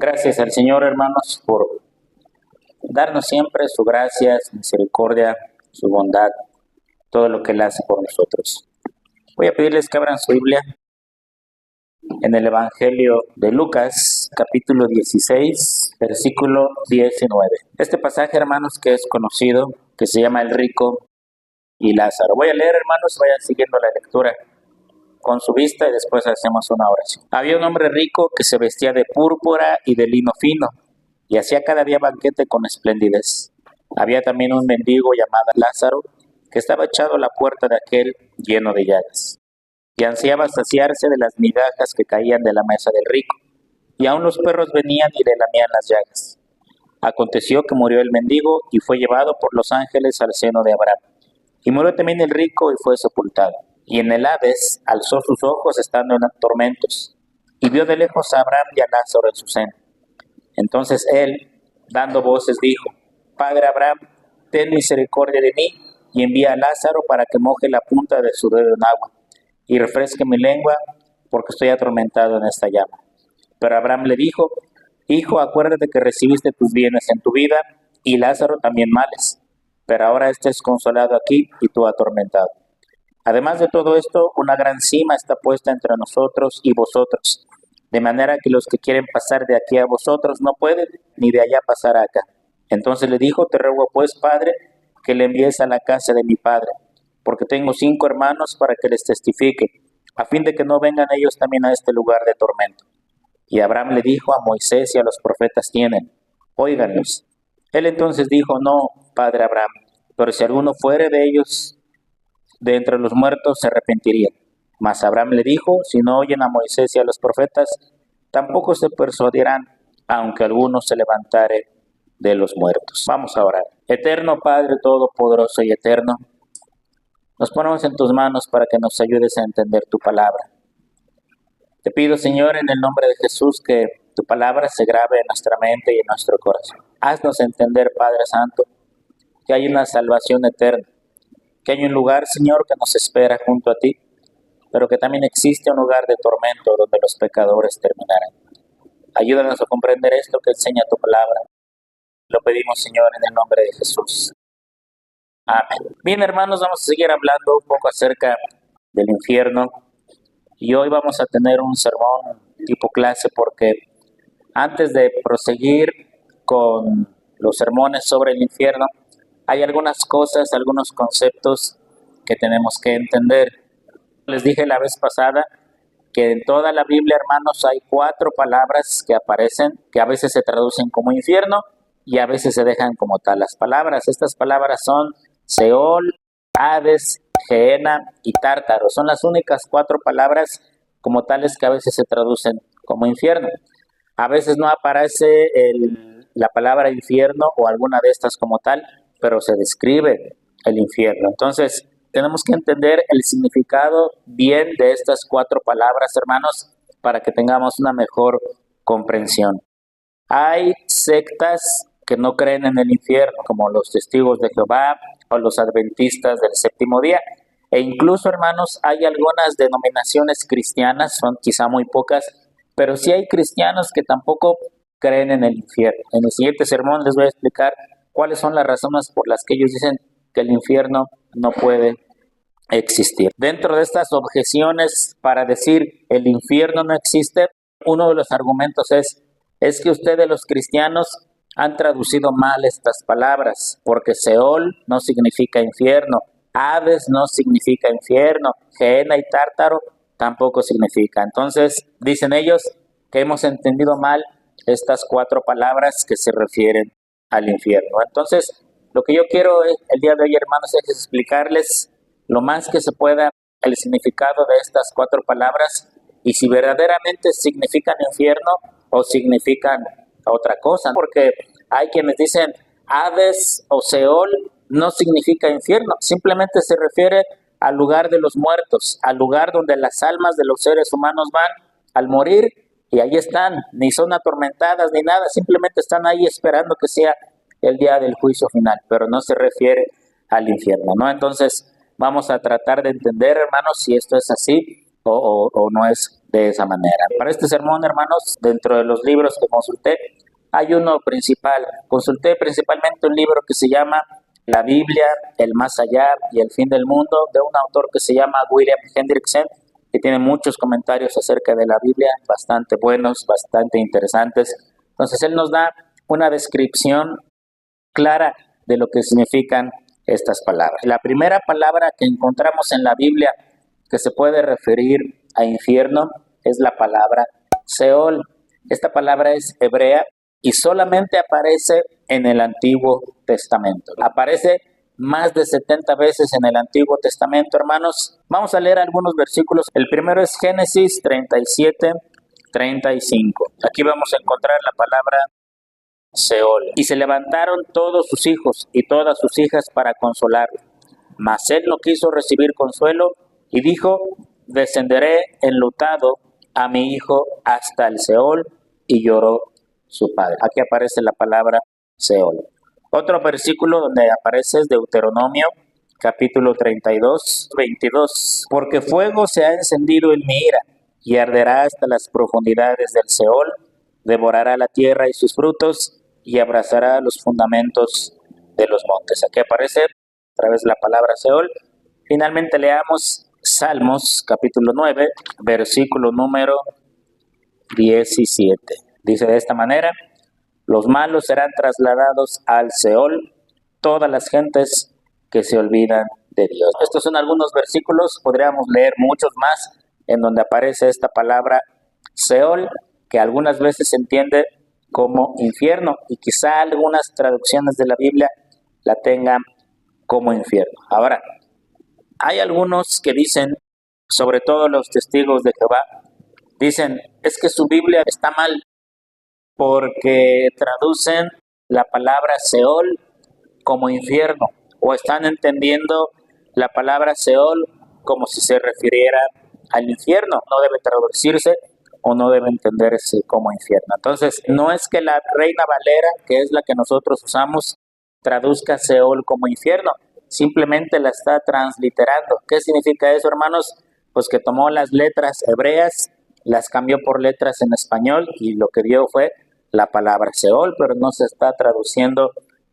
Gracias al Señor, hermanos, por darnos siempre su gracia, su misericordia, su bondad, todo lo que Él hace por nosotros. Voy a pedirles que abran su Biblia en el Evangelio de Lucas, capítulo 16, versículo 19. Este pasaje, hermanos, que es conocido, que se llama El rico y Lázaro. Voy a leer, hermanos, vayan siguiendo la lectura con su vista y después hacemos una oración. Había un hombre rico que se vestía de púrpura y de lino fino y hacía cada día banquete con esplendidez. Había también un mendigo llamado Lázaro que estaba echado a la puerta de aquel lleno de llagas y ansiaba saciarse de las migajas que caían de la mesa del rico, y aun los perros venían y le lamían las llagas. Aconteció que murió el mendigo y fue llevado por los ángeles al seno de Abraham. Y murió también el rico y fue sepultado. Y en el Hades alzó sus ojos estando en tormentos, y vio de lejos a Abraham y a Lázaro en su seno. Entonces él, dando voces, dijo: Padre Abraham, ten misericordia de mí, y envía a Lázaro para que moje la punta de su dedo en agua, y refresque mi lengua, porque estoy atormentado en esta llama. Pero Abraham le dijo: Hijo, acuérdate que recibiste tus bienes en tu vida, y Lázaro también males, pero ahora estés consolado aquí y tú atormentado. Además de todo esto, una gran cima está puesta entre nosotros y vosotros, de manera que los que quieren pasar de aquí a vosotros no pueden, ni de allá pasar acá. Entonces le dijo: Te ruego pues, Padre, que le envíes a la casa de mi padre, porque tengo 5 hermanos, para que les testifique, a fin de que no vengan ellos también a este lugar de tormento. Y Abraham le dijo: A Moisés y a los profetas tienen, óiganlos. Él entonces dijo: No, Padre Abraham, pero si alguno fuere de ellos de entre los muertos, se arrepentiría. Mas Abraham le dijo: Si no oyen a Moisés y a los profetas, tampoco se persuadirán, aunque alguno se levantare de los muertos. Vamos a orar. Eterno Padre todopoderoso y eterno, nos ponemos en tus manos para que nos ayudes a entender tu palabra. Te pido, Señor, en el nombre de Jesús, que tu palabra se grabe en nuestra mente y en nuestro corazón. Haznos entender, Padre Santo, que hay una salvación eterna, que hay un lugar, Señor, que nos espera junto a ti, pero que también existe un lugar de tormento donde los pecadores terminarán. Ayúdanos a comprender esto que enseña tu palabra. Lo pedimos, Señor, en el nombre de Jesús. Amén. Bien, hermanos, vamos a seguir hablando un poco acerca del infierno. Y hoy vamos a tener un sermón tipo clase, porque antes de proseguir con los sermones sobre el infierno, hay algunas cosas, algunos conceptos que tenemos que entender. Les dije la vez pasada que en toda la Biblia, hermanos, hay 4 palabras que aparecen, que a veces se traducen como infierno y a veces se dejan como tal las palabras. Estas palabras son Seol, Hades, Gehenna y Tártaro. Son las únicas 4 palabras como tales que a veces se traducen como infierno. A veces no aparece la palabra infierno o alguna de estas como tal, pero se describe el infierno. Entonces, tenemos que entender el significado bien de estas 4 palabras, hermanos, para que tengamos una mejor comprensión. Hay sectas que no creen en el infierno, como los testigos de Jehová o los adventistas del séptimo día. E incluso, hermanos, hay algunas denominaciones cristianas, son quizá muy pocas, pero sí hay cristianos que tampoco creen en el infierno. En el siguiente sermón les voy a explicar cuáles son las razones por las que ellos dicen que el infierno no puede existir. Dentro de estas objeciones para decir el infierno no existe, uno de los argumentos es que ustedes, los cristianos, han traducido mal estas palabras, porque Seol no significa infierno, Hades no significa infierno, Gehenna y Tártaro tampoco significa. Entonces, dicen ellos que hemos entendido mal estas 4 palabras que se refieren al infierno. Entonces, lo que yo quiero el día de hoy, hermanos, es explicarles lo más que se pueda el significado de estas 4 palabras y si verdaderamente significan infierno o significan otra cosa, porque hay quienes dicen Hades o Seol no significa infierno, simplemente se refiere al lugar de los muertos, al lugar donde las almas de los seres humanos van al morir y ahí están, ni son atormentadas ni nada, simplemente están ahí esperando que sea el día del juicio final, pero no se refiere al infierno, ¿no? Entonces vamos a tratar de entender, hermanos, si esto es así o no es de esa manera. Para este sermón, hermanos, dentro de los libros que consulté, hay uno principal. Consulté principalmente un libro que se llama La Biblia, el más allá y el fin del mundo, de un autor que se llama William Hendrickson, que tiene muchos comentarios acerca de la Biblia, bastante buenos, bastante interesantes. Entonces, él nos da una descripción clara de lo que significan estas palabras. La primera palabra que encontramos en la Biblia que se puede referir a infierno es la palabra Seol. Esta palabra es hebrea y solamente aparece en el Antiguo Testamento. Aparece más de 70 veces en el Antiguo Testamento, hermanos. Vamos a leer algunos versículos. El primero es Génesis 37, 35. Aquí vamos a encontrar la palabra Seol. Y se levantaron todos sus hijos y todas sus hijas para consolarlo. Mas él no quiso recibir consuelo y dijo: descenderé enlutado a mi hijo hasta el Seol. Y lloró su padre. Aquí aparece la palabra Seol. Otro versículo donde aparece es Deuteronomio, capítulo 32, 22. Porque fuego se ha encendido en mi ira, y arderá hasta las profundidades del Seol, devorará la tierra y sus frutos, y abrazará los fundamentos de los montes. Aquí aparece a través de la palabra Seol. Finalmente leamos Salmos, capítulo 9, versículo número 17. Dice de esta manera: los malos serán trasladados al Seol, todas las gentes que se olvidan de Dios. Estos son algunos versículos, podríamos leer muchos más, en donde aparece esta palabra Seol, que algunas veces se entiende como infierno, y quizá algunas traducciones de la Biblia la tengan como infierno. Ahora, hay algunos que dicen, sobre todo los testigos de Jehová, dicen, es que su Biblia está mal, porque traducen la palabra Seol como infierno, o están entendiendo la palabra Seol como si se refiriera al infierno. No debe traducirse o no debe entenderse como infierno. Entonces, no es que la Reina Valera, que es la que nosotros usamos, traduzca Seol como infierno, simplemente la está transliterando. ¿Qué significa eso, hermanos? Pues que tomó las letras hebreas, las cambió por letras en español y lo que dio fue la palabra Seol, pero no se está traduciendo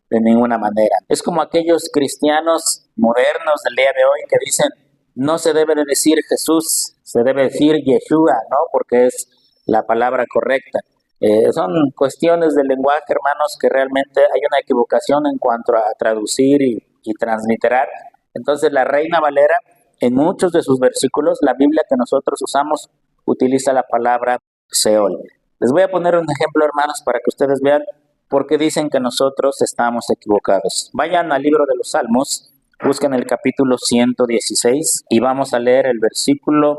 de ninguna manera. Es como aquellos cristianos modernos del día de hoy que dicen, no se debe de decir Jesús, se debe decir Yeshua, ¿no? Porque es la palabra correcta. Son cuestiones de lenguaje, hermanos, que realmente hay una equivocación en cuanto a traducir y transliterar. Entonces, la Reina Valera, en muchos de sus versículos, la Biblia que nosotros usamos, utiliza la palabra Seol. Les voy a poner un ejemplo, hermanos, para que ustedes vean por qué dicen que nosotros estamos equivocados. Vayan al libro de los Salmos, busquen el capítulo 116 y vamos a leer el versículo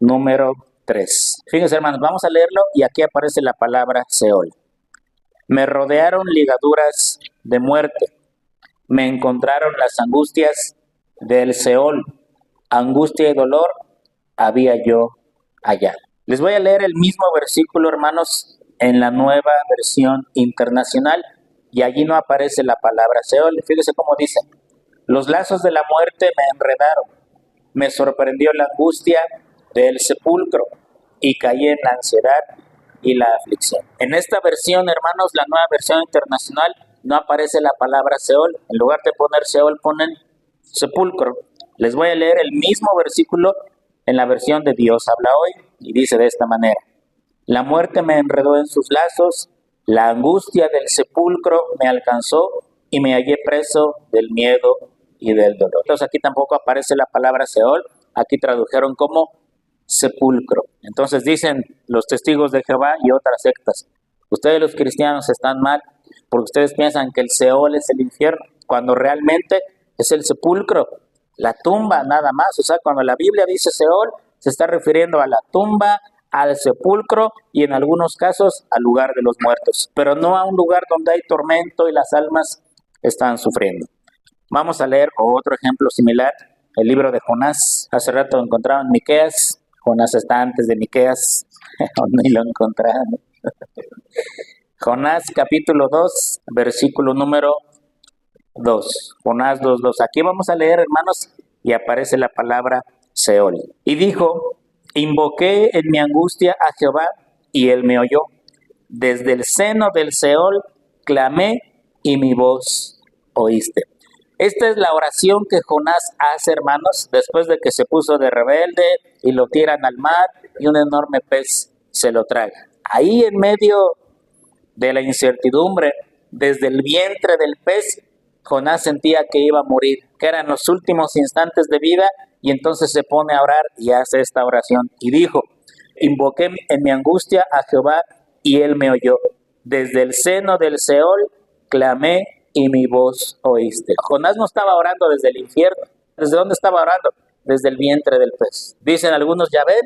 número 3. Fíjense, hermanos, vamos a leerlo y aquí aparece la palabra Seol. Me rodearon ligaduras de muerte, me encontraron las angustias del Seol, angustia y dolor había yo allá. Les voy a leer el mismo versículo, hermanos, en la Nueva Versión Internacional, y allí no aparece la palabra Seol. Fíjense cómo dice: los lazos de la muerte me enredaron, me sorprendió la angustia del sepulcro, y caí en la ansiedad y la aflicción. En esta versión, hermanos, la Nueva Versión Internacional, no aparece la palabra Seol. En lugar de poner Seol, ponen sepulcro. Les voy a leer el mismo versículo en la versión de Dios habla hoy, y dice de esta manera: la muerte me enredó en sus lazos, la angustia del sepulcro me alcanzó y me hallé preso del miedo y del dolor. Entonces aquí tampoco aparece la palabra Seol, aquí tradujeron como sepulcro. Entonces dicen los testigos de Jehová y otras sectas, ustedes los cristianos están mal porque ustedes piensan que el Seol es el infierno, cuando realmente es el sepulcro, la tumba nada más. O sea, cuando la Biblia dice Seol, se está refiriendo a la tumba, al sepulcro y en algunos casos al lugar de los muertos, pero no a un lugar donde hay tormento y las almas están sufriendo. Vamos a leer otro ejemplo similar, el libro de Jonás. Hace rato encontraron Miqueas, Jonás está antes de Miqueas, ni lo encontraron. Jonás capítulo 2, versículo número 2, Jonás 2:2. Aquí vamos a leer, hermanos, y aparece la palabra Seol. Y dijo: Invoqué en mi angustia a Jehová y él me oyó. Desde el seno del Seol clamé y mi voz oíste. Esta es la oración que Jonás hace, hermanos, después de que se puso de rebelde y lo tiran al mar y un enorme pez se lo traga. Ahí en medio de la incertidumbre, desde el vientre del pez, Jonás sentía que iba a morir, que eran los últimos instantes de vida, y entonces se pone a orar y hace esta oración. Y dijo, invoqué en mi angustia a Jehová y él me oyó. Desde el seno del Seol clamé y mi voz oíste. Jonás no estaba orando desde el infierno. ¿Desde dónde estaba orando? Desde el vientre del pez. Dicen algunos, ya ven,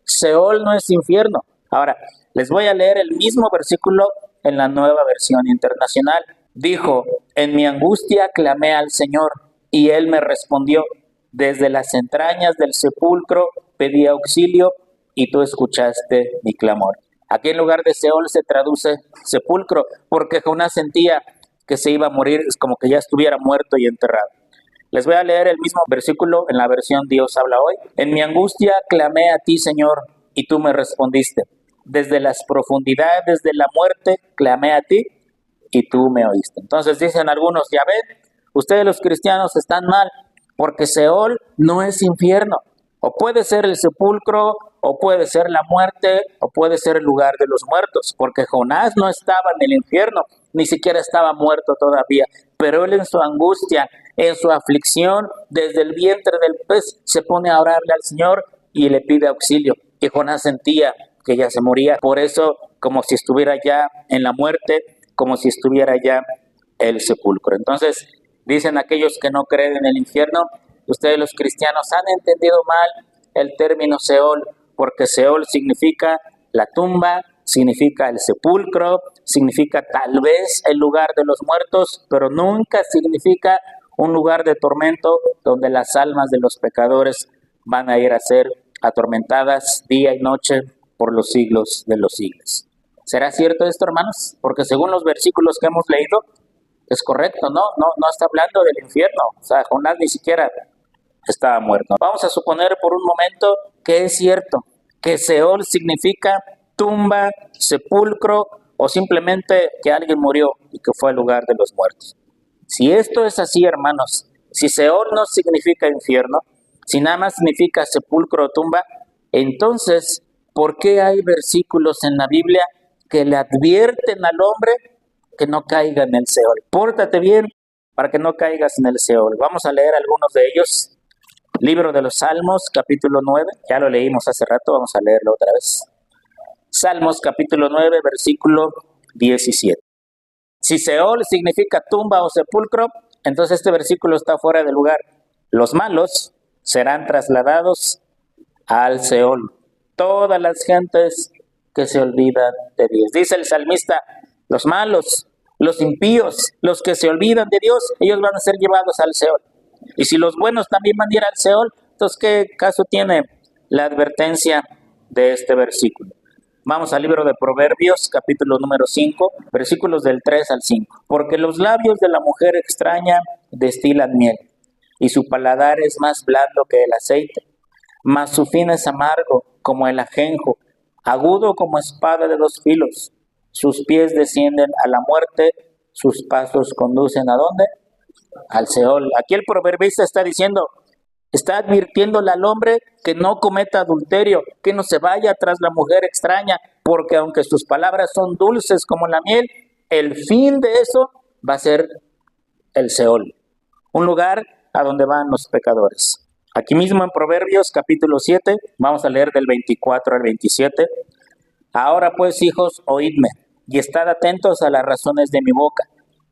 Seol no es infierno. Ahora, les voy a leer el mismo versículo en la Nueva Versión Internacional. Dijo, en mi angustia clamé al Señor y él me respondió. Desde las entrañas del sepulcro pedí auxilio y tú escuchaste mi clamor. Aquí en lugar de Seol se traduce sepulcro, porque Jonás sentía que se iba a morir, es como que ya estuviera muerto y enterrado. Les voy a leer el mismo versículo en la versión Dios habla hoy. En mi angustia clamé a ti, Señor, y tú me respondiste. Desde las profundidades de la muerte clamé a ti y tú me oíste. Entonces dicen algunos, ya ven, ustedes los cristianos están mal, porque Seol no es infierno. O puede ser el sepulcro, o puede ser la muerte, o puede ser el lugar de los muertos, porque Jonás no estaba en el infierno, ni siquiera estaba muerto todavía, pero él en su angustia, en su aflicción, desde el vientre del pez, se pone a orarle al Señor y le pide auxilio. Y Jonás sentía que ya se moría, por eso como si estuviera ya en la muerte, como si estuviera ya el sepulcro. Entonces, dicen aquellos que no creen en el infierno, ustedes los cristianos han entendido mal el término Seol, porque Seol significa la tumba, significa el sepulcro, significa tal vez el lugar de los muertos, pero nunca significa un lugar de tormento donde las almas de los pecadores van a ir a ser atormentadas día y noche por los siglos de los siglos. ¿Será cierto esto, hermanos? Porque según los versículos que hemos leído, es correcto, no está hablando del infierno. O sea, Jonás ni siquiera estaba muerto. Vamos a suponer por un momento que es cierto, que Seol significa tumba, sepulcro o simplemente que alguien murió y que fue al lugar de los muertos. Si esto es así, hermanos, si Seol no significa infierno, si nada más significa sepulcro o tumba, entonces, ¿por qué hay versículos en la Biblia que le advierten al hombre que no caiga en el Seol? Pórtate bien para que no caigas en el Seol. Vamos a leer algunos de ellos. Libro de los Salmos, capítulo 9. Ya lo leímos hace rato, vamos a leerlo otra vez. Salmos, capítulo 9, versículo 17. Si Seol significa tumba o sepulcro, entonces este versículo está fuera de lugar. Los malos serán trasladados al Seol. Todas las gentes que se olvidan de Dios. Dice el salmista, los malos, los impíos, los que se olvidan de Dios, ellos van a ser llevados al Seol. Y si los buenos también van a ir al Seol, entonces ¿qué caso tiene la advertencia de este versículo? Vamos al libro de Proverbios, capítulo número 5, versículos del 3 al 5. Porque los labios de la mujer extraña destilan miel, y su paladar es más blando que el aceite, mas su fin es amargo como el ajenjo, agudo como espada de dos filos. Sus pies descienden a la muerte, sus pasos conducen ¿a dónde? Al Seol. Aquí el proverbista está diciendo, está advirtiéndole al hombre que no cometa adulterio, que no se vaya tras la mujer extraña, porque aunque sus palabras son dulces como la miel, el fin de eso va a ser el Seol, un lugar a donde van los pecadores. Aquí mismo en Proverbios capítulo 7, vamos a leer del 24 al 27. Ahora pues, hijos, oídme, y estad atentos a las razones de mi boca.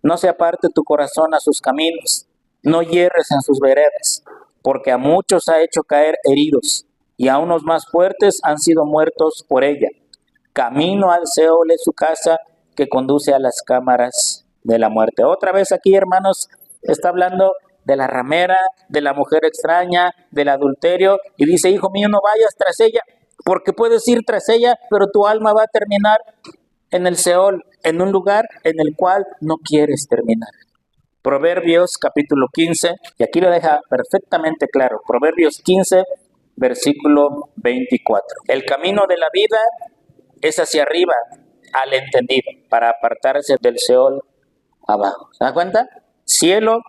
No se aparte tu corazón a sus caminos, no hierres en sus veredas, porque a muchos ha hecho caer heridos, y a unos más fuertes han sido muertos por ella. Camino al Seol es su casa, que conduce a las cámaras de la muerte. Otra vez aquí, hermanos, está hablando de la ramera, de la mujer extraña, del adulterio, y dice, hijo mío, no vayas tras ella, porque puedes ir tras ella, pero tu alma va a terminar en el Seol, en un lugar en el cual no quieres terminar. Proverbios capítulo 15, y aquí lo deja perfectamente claro. Proverbios 15, versículo 24. El camino de la vida es hacia arriba al entendido, para apartarse del Seol abajo. ¿Se da cuenta? Cielo,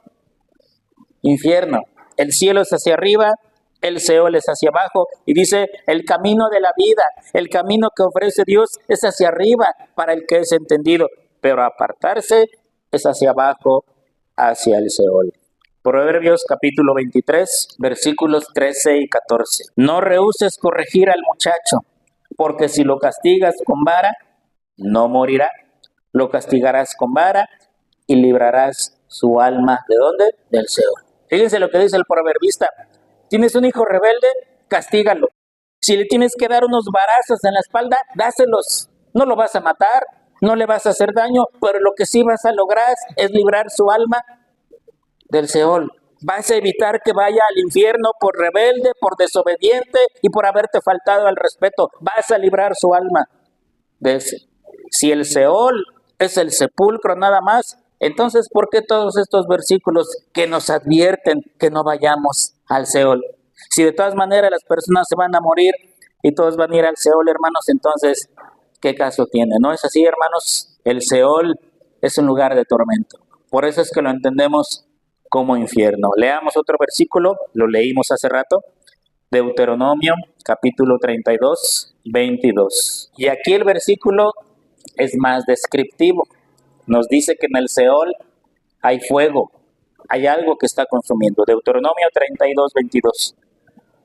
infierno. El cielo es hacia arriba, el Seol es hacia abajo. Y dice, el camino de la vida, el camino que ofrece Dios es hacia arriba para el que es entendido, pero apartarse es hacia abajo, hacia el Seol. Proverbios capítulo 23, versículos 13 y 14. No rehúses corregir al muchacho, porque si lo castigas con vara, no morirá. Lo castigarás con vara y librarás su alma. ¿De dónde? Del Seol. Fíjense lo que dice el proverbista. ¿Tienes un hijo rebelde? Castígalo. Si le tienes que dar unos varazos en la espalda, dáselos. No lo vas a matar, no le vas a hacer daño, pero lo que sí vas a lograr es librar su alma del Seol. Vas a evitar que vaya al infierno por rebelde, por desobediente y por haberte faltado al respeto. Vas a librar su alma de ese. Si el Seol es el sepulcro nada más, entonces ¿por qué todos estos versículos que nos advierten que no vayamos al Seol? Si de todas maneras las personas se van a morir y todos van a ir al Seol, hermanos, entonces ¿qué caso tiene? ¿No es así, hermanos? El Seol es un lugar de tormento. Por eso es que lo entendemos como infierno. Leamos otro versículo, lo leímos hace rato, Deuteronomio capítulo 32, 22. Y aquí el versículo es más descriptivo. Nos dice que en el Seol hay fuego, hay algo que está consumiendo. Deuteronomio 32, 22.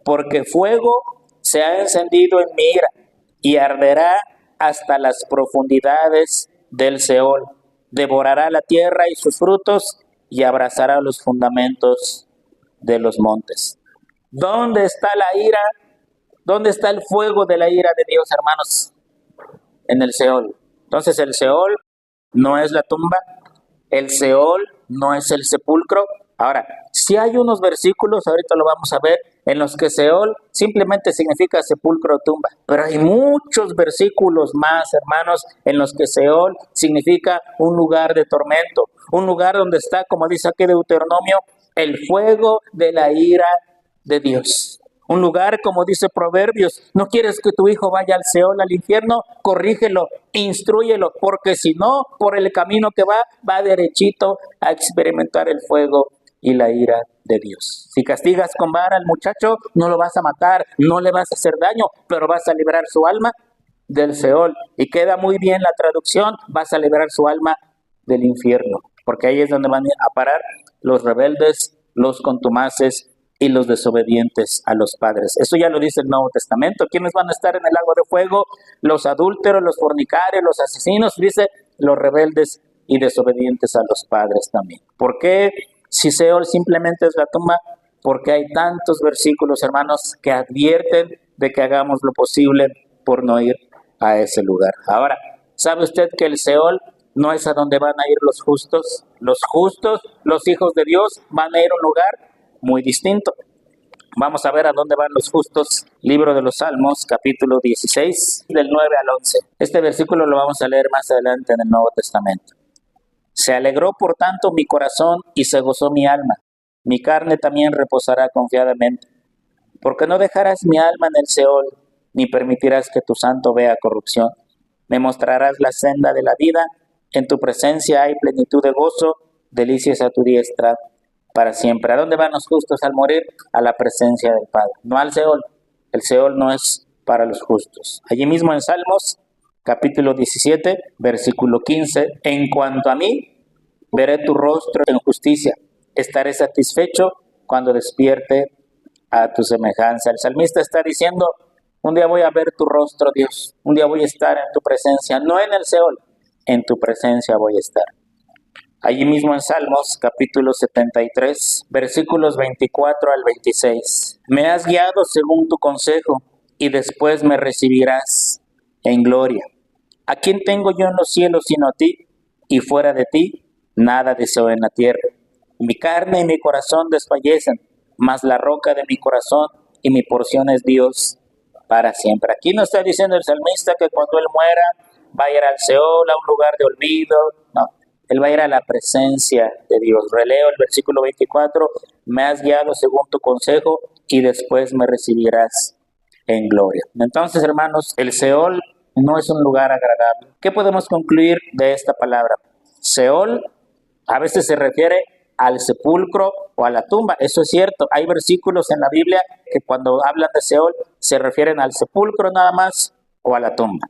Porque fuego se ha encendido en mi ira y arderá hasta las profundidades del Seol. Devorará la tierra y sus frutos y abrazará los fundamentos de los montes. ¿Dónde está la ira? ¿Dónde está el fuego de la ira de Dios, hermanos? En el Seol. Entonces el Seol no es la tumba, el Seol no es el sepulcro. Ahora, si hay unos versículos, ahorita lo vamos a ver, en los que Seol simplemente significa sepulcro o tumba. Pero hay muchos versículos más, hermanos, en los que Seol significa un lugar de tormento, un lugar donde está, como dice aquí Deuteronomio, el fuego de la ira de Dios. Un lugar, como dice Proverbios, no quieres que tu hijo vaya al Seol, al infierno, corrígelo, instrúyelo, porque si no, por el camino que va derechito a experimentar el fuego y la ira de Dios. Si castigas con vara al muchacho, no lo vas a matar, no le vas a hacer daño, pero vas a liberar su alma del Seol. Y queda muy bien la traducción, vas a liberar su alma del infierno, porque ahí es donde van a parar los rebeldes, los contumaces y los desobedientes a los padres. Eso ya lo dice el Nuevo Testamento. ¿Quiénes van a estar en el lago de fuego? Los adúlteros, los fornicarios, los asesinos, dice, los rebeldes y desobedientes a los padres también. ¿Por qué? Si Seol simplemente es la tumba, porque hay tantos versículos, hermanos, que advierten de que hagamos lo posible por no ir a ese lugar. Ahora, ¿sabe usted que el Seol no es a donde van a ir los justos? Los justos, los hijos de Dios, van a ir a un lugar muy distinto. Vamos a ver a dónde van los justos. Libro de los Salmos, capítulo 16, del 9 al 11. Este versículo lo vamos a leer más adelante en el Nuevo Testamento. Se alegró por tanto mi corazón y se gozó mi alma. Mi carne también reposará confiadamente. Porque no dejarás mi alma en el Seol, ni permitirás que tu santo vea corrupción. Me mostrarás la senda de la vida. En tu presencia hay plenitud de gozo, delicias a tu diestra para siempre. ¿A dónde van los justos al morir? A la presencia del Padre, no al Seol. El Seol no es para los justos. Allí mismo en Salmos, capítulo 17, versículo 15, en cuanto a mí, veré tu rostro en justicia, estaré satisfecho cuando despierte a tu semejanza. El salmista está diciendo, un día voy a ver tu rostro, Dios, un día voy a estar en tu presencia, no en el Seol, en tu presencia voy a estar. Allí mismo en Salmos, capítulo 73, versículos 24 al 26. Me has guiado según tu consejo, y después me recibirás en gloria. ¿A quién tengo yo en los cielos sino a ti? Y fuera de ti, nada deseo en la tierra. Mi carne y mi corazón desfallecen, mas la roca de mi corazón y mi porción es Dios para siempre. Aquí no está diciendo el salmista que cuando él muera va a ir al Seol, a un lugar de olvido. No. Él va a ir a la presencia de Dios. Releo el versículo 24. Me has guiado según tu consejo y después me recibirás en gloria. Entonces, hermanos, el Seol no es un lugar agradable. ¿Qué podemos concluir de esta palabra? Seol a veces se refiere al sepulcro o a la tumba. Eso es cierto. Hay versículos en la Biblia que cuando hablan de Seol se refieren al sepulcro nada más o a la tumba.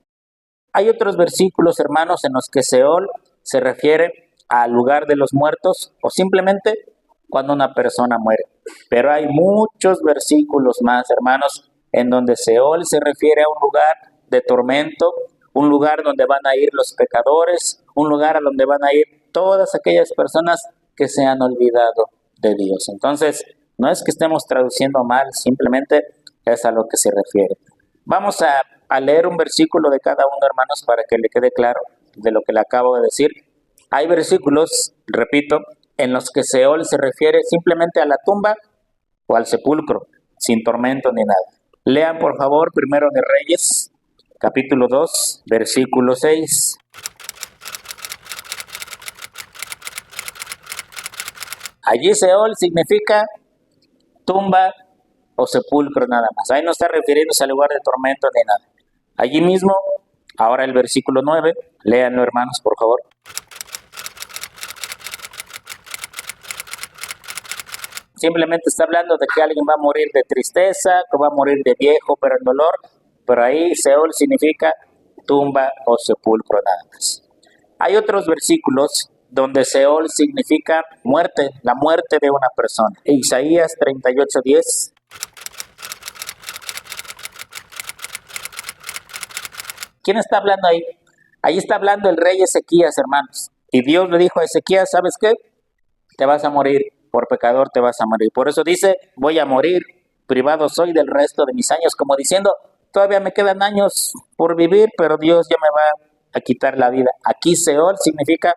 Hay otros versículos, hermanos, en los que Seol se refiere al lugar de los muertos o simplemente cuando una persona muere. Pero hay muchos versículos más, hermanos, en donde Seol se refiere a un lugar de tormento, un lugar donde van a ir los pecadores, un lugar a donde van a ir todas aquellas personas que se han olvidado de Dios. Entonces, no es que estemos traduciendo mal, simplemente es a lo que se refiere. Vamos a leer un versículo de cada uno, hermanos, para que le quede claro de lo que le acabo de decir. Hay versículos, repito, en los que Seol se refiere simplemente a la tumba o al sepulcro, sin tormento ni nada. Lean, por favor, Primero de Reyes, capítulo 2, versículo 6. Allí Seol significa tumba o sepulcro nada más. Ahí no está refiriéndose al lugar de tormento ni nada. Allí mismo, ahora el versículo 9, léanlo, hermanos, por favor. Simplemente está hablando de que alguien va a morir de tristeza, que va a morir de viejo, pero en dolor. Pero ahí Seol significa tumba o sepulcro nada más. Hay otros versículos donde Seol significa muerte, la muerte de una persona. Isaías 38:10. ¿Quién está hablando ahí? Ahí está hablando el rey Ezequías, hermanos. Y Dios le dijo a Ezequías, ¿sabes qué? Te vas a morir, por pecador te vas a morir. Por eso dice, voy a morir, privado soy del resto de mis años, como diciendo, todavía me quedan años por vivir, pero Dios ya me va a quitar la vida. Aquí Seol significa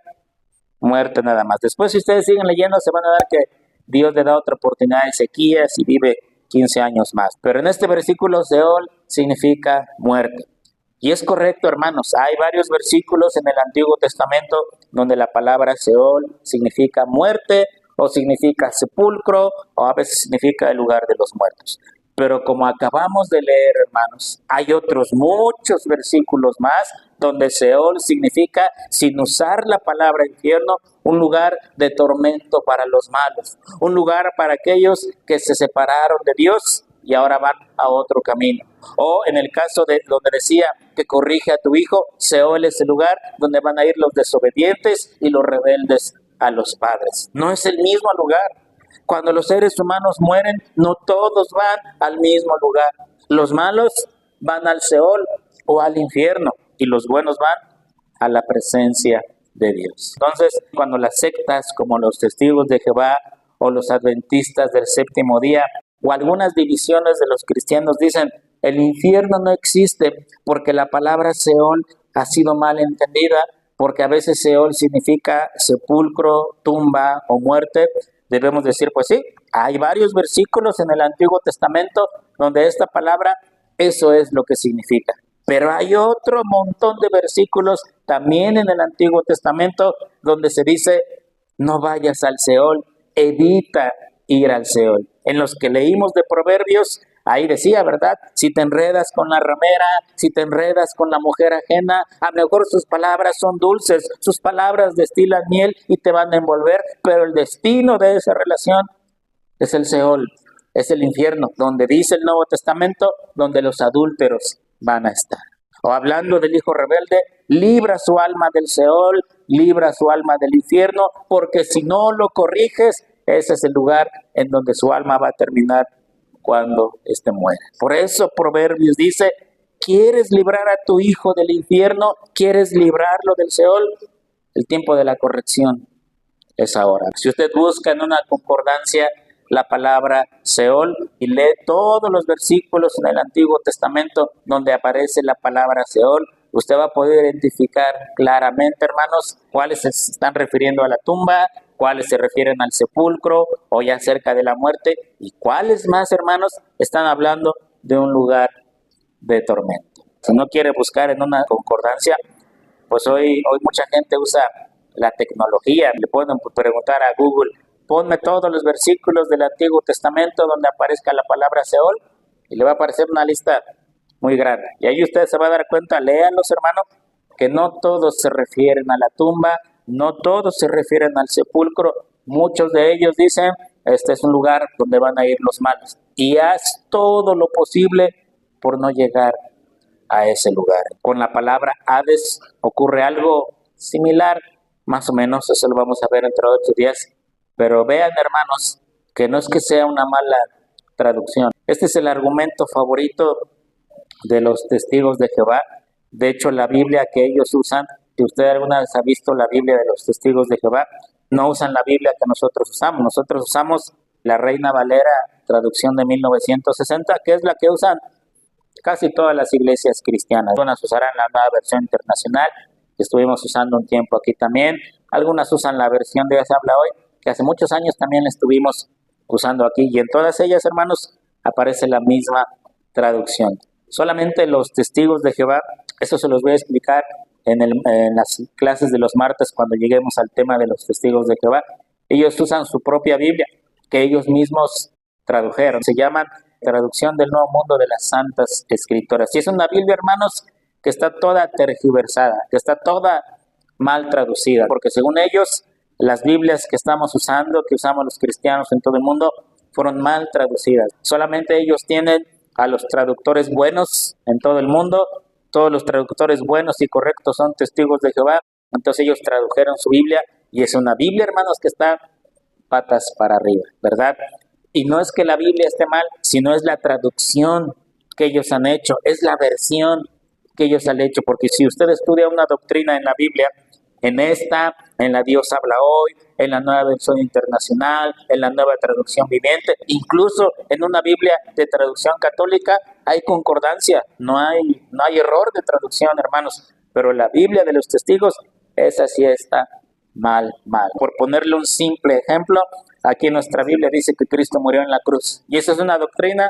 muerte nada más. Después, si ustedes siguen leyendo, se van a dar que Dios le da otra oportunidad a Ezequías y vive 15 años más. Pero en este versículo, Seol significa muerte. Y es correcto, hermanos. Hay varios versículos en el Antiguo Testamento donde la palabra Seol significa muerte o significa sepulcro o a veces significa el lugar de los muertos. Pero como acabamos de leer, hermanos, hay otros muchos versículos más donde Seol significa, sin usar la palabra infierno, un lugar de tormento para los malos, un lugar para aquellos que se separaron de Dios y ahora van a otro camino. O en el caso de donde decía que corrige a tu hijo, Seol es el lugar donde van a ir los desobedientes y los rebeldes a los padres. No es el mismo lugar. Cuando los seres humanos mueren, no todos van al mismo lugar. Los malos van al Seol o al infierno y los buenos van a la presencia de Dios. Entonces, cuando las sectas como los Testigos de Jehová o los Adventistas del Séptimo Día o algunas divisiones de los cristianos dicen el infierno no existe porque la palabra Seol ha sido mal entendida, porque a veces Seol significa sepulcro, tumba o muerte, debemos decir, pues sí, hay varios versículos en el Antiguo Testamento donde esta palabra, eso es lo que significa. Pero hay otro montón de versículos también en el Antiguo Testamento donde se dice, no vayas al Seol, evita ir al Seol. En los que leímos de Proverbios, ahí decía, ¿verdad? Si te enredas con la ramera, si te enredas con la mujer ajena, a lo mejor sus palabras son dulces, sus palabras destilan miel y te van a envolver, pero el destino de esa relación es el Seol, es el infierno, donde dice el Nuevo Testamento, donde los adúlteros van a estar. O hablando del hijo rebelde, libra su alma del Seol, libra su alma del infierno, porque si no lo corriges, ese es el lugar en donde su alma va a terminar cuando éste muera. Por eso Proverbios dice, ¿quieres librar a tu hijo del infierno? ¿Quieres librarlo del Seol? El tiempo de la corrección es ahora. Si usted busca en una concordancia la palabra Seol y lee todos los versículos en el Antiguo Testamento donde aparece la palabra Seol, usted va a poder identificar claramente, hermanos, cuáles se están refiriendo a la tumba, cuáles se refieren al sepulcro o ya cerca de la muerte, y cuáles más, hermanos, están hablando de un lugar de tormento. Si no quiere buscar en una concordancia, pues hoy mucha gente usa la tecnología, le pueden preguntar a Google ponme todos los versículos del Antiguo Testamento donde aparezca la palabra Seol y le va a aparecer una lista muy grande. Y ahí usted se va a dar cuenta, léanlos hermanos, que no todos se refieren a la tumba, no todos se refieren al sepulcro. Muchos de ellos dicen, este es un lugar donde van a ir los malos. Y haz todo lo posible por no llegar a ese lugar. Con la palabra Hades ocurre algo similar, más o menos, eso lo vamos a ver entre 8 días. Pero vean, hermanos, que no es que sea una mala traducción. Este es el argumento favorito de los testigos de Jehová. De hecho, la Biblia que ellos usan, si usted alguna vez ha visto la Biblia de los testigos de Jehová, no usan la Biblia que nosotros usamos. Nosotros usamos la Reina Valera, traducción de 1960, que es la que usan casi todas las iglesias cristianas. Algunas usarán la nueva versión internacional, que estuvimos usando un tiempo aquí también. Algunas usan la versión de Dios habla hoy, que hace muchos años también la estuvimos usando aquí. Y en todas ellas, hermanos, aparece la misma traducción. Solamente los testigos de Jehová, eso se los voy a explicar en las clases de los martes cuando lleguemos al tema de los testigos de Jehová. Ellos usan su propia Biblia, que ellos mismos tradujeron. Se llaman Traducción del Nuevo Mundo de las Santas Escrituras. Y es una Biblia, hermanos, que está toda tergiversada, que está toda mal traducida, porque según ellos, las Biblias que estamos usando, que usamos los cristianos en todo el mundo, fueron mal traducidas. Solamente ellos tienen a los traductores buenos en todo el mundo. Todos los traductores buenos y correctos son testigos de Jehová. Entonces ellos tradujeron su Biblia y es una Biblia, hermanos, que está patas para arriba, ¿verdad? Y no es que la Biblia esté mal, sino es la traducción que ellos han hecho, es la versión que ellos han hecho, porque si usted estudia una doctrina en la Biblia, en la Dios habla hoy, en la nueva versión internacional, en la nueva traducción viviente, incluso en una Biblia de traducción católica hay concordancia, no hay error de traducción, hermanos, pero la Biblia de los testigos, esa sí está mal. Por ponerle un simple ejemplo, aquí en nuestra Biblia dice que Cristo murió en la cruz, y esa es una doctrina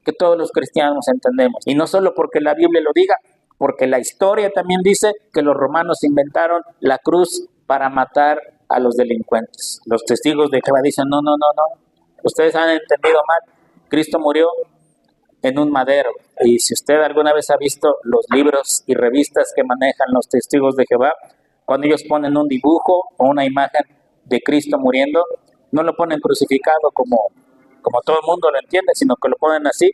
que todos los cristianos entendemos, y no solo porque la Biblia lo diga, porque la historia también dice que los romanos inventaron la cruz para matar a los delincuentes. Los testigos de Jehová dicen, no, ustedes han entendido mal, Cristo murió en un madero. Y si usted alguna vez ha visto los libros y revistas que manejan los testigos de Jehová, cuando ellos ponen un dibujo o una imagen de Cristo muriendo, no lo ponen crucificado como todo el mundo lo entiende, sino que lo ponen así,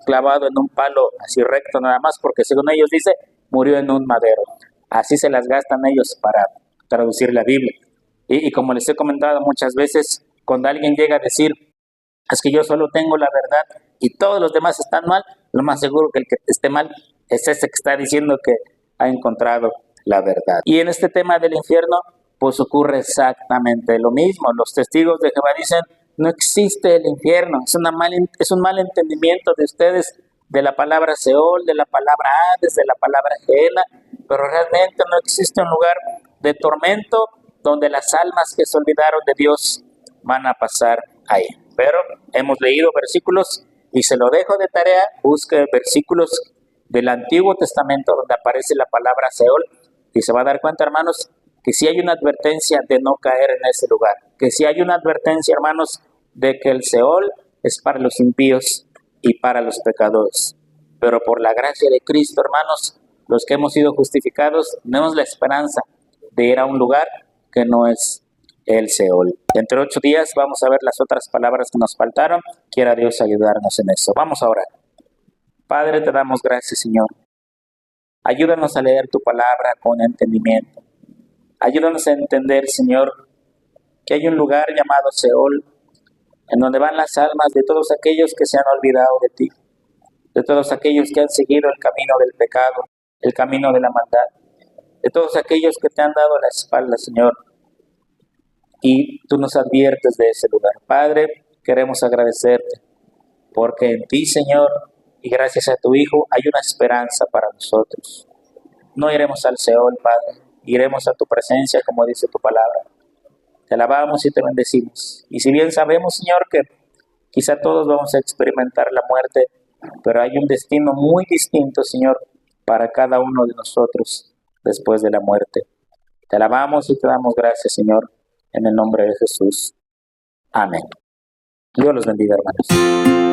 clavado en un palo así recto nada más, porque según ellos dice, murió en un madero. Así se las gastan ellos para traducir la Biblia. Y como les he comentado muchas veces, cuando alguien llega a decir, es que yo solo tengo la verdad y todos los demás están mal, lo más seguro que el que esté mal es ese que está diciendo que ha encontrado la verdad. Y en este tema del infierno, pues ocurre exactamente lo mismo. Los testigos de Jehová dicen, no existe el infierno, es un mal entendimiento de ustedes de la palabra Seol, de la palabra Hades, de la palabra Gehenna, pero realmente no existe un lugar de tormento donde las almas que se olvidaron de Dios van a pasar ahí. Pero hemos leído versículos y se lo dejo de tarea, busque versículos del Antiguo Testamento donde aparece la palabra Seol y se va a dar cuenta, hermanos, que sí hay una advertencia de no caer en ese lugar, que sí hay una advertencia, hermanos, de que el Seol es para los impíos y para los pecadores. Pero por la gracia de Cristo, hermanos, los que hemos sido justificados, tenemos la esperanza de ir a un lugar que no es el Seol. Dentro de 8 días vamos a ver las otras palabras que nos faltaron. Quiera Dios ayudarnos en eso. Vamos a orar. Padre, te damos gracias, Señor. Ayúdanos a leer tu palabra con entendimiento. Ayúdanos a entender, Señor, que hay un lugar llamado Seol, en donde van las almas de todos aquellos que se han olvidado de ti, de todos aquellos que han seguido el camino del pecado, el camino de la maldad, de todos aquellos que te han dado la espalda, Señor, y tú nos adviertes de ese lugar. Padre, queremos agradecerte, porque en ti, Señor, y gracias a tu Hijo, hay una esperanza para nosotros. No iremos al Seol, Padre, iremos a tu presencia, como dice tu palabra. Te alabamos y te bendecimos. Y si bien sabemos, Señor, que quizá todos vamos a experimentar la muerte, pero hay un destino muy distinto, Señor, para cada uno de nosotros después de la muerte. Te alabamos y te damos gracias, Señor, en el nombre de Jesús. Amén. Dios los bendiga, hermanos.